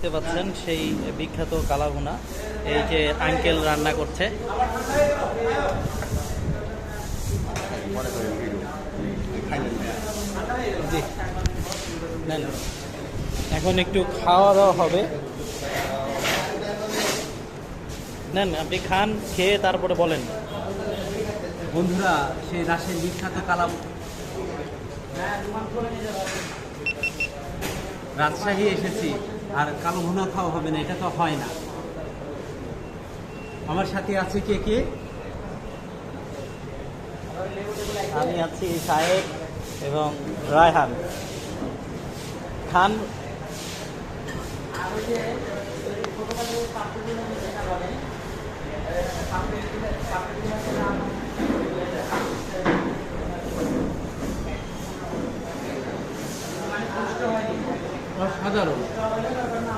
দেখতে পাচ্ছেন সেই বিখ্যাত কালাভুনা এই যে আঙ্কেল রান্না করছে। জি নেন, এখন একটু খাওয়া দাওয়া হবে। নেন আপনি খান, খেয়ে তারপরে বলেন। বন্ধুরা, সেই রাশের বিখ্যাত রাজশাহী এসেছি, আর কালো ভুনা খাওয়া হবে না, এটা তো হয় না। আমার সাথে আছে কে কে? আমি আছি সাহেব এবং রায়হান। খান। অসাধারণ।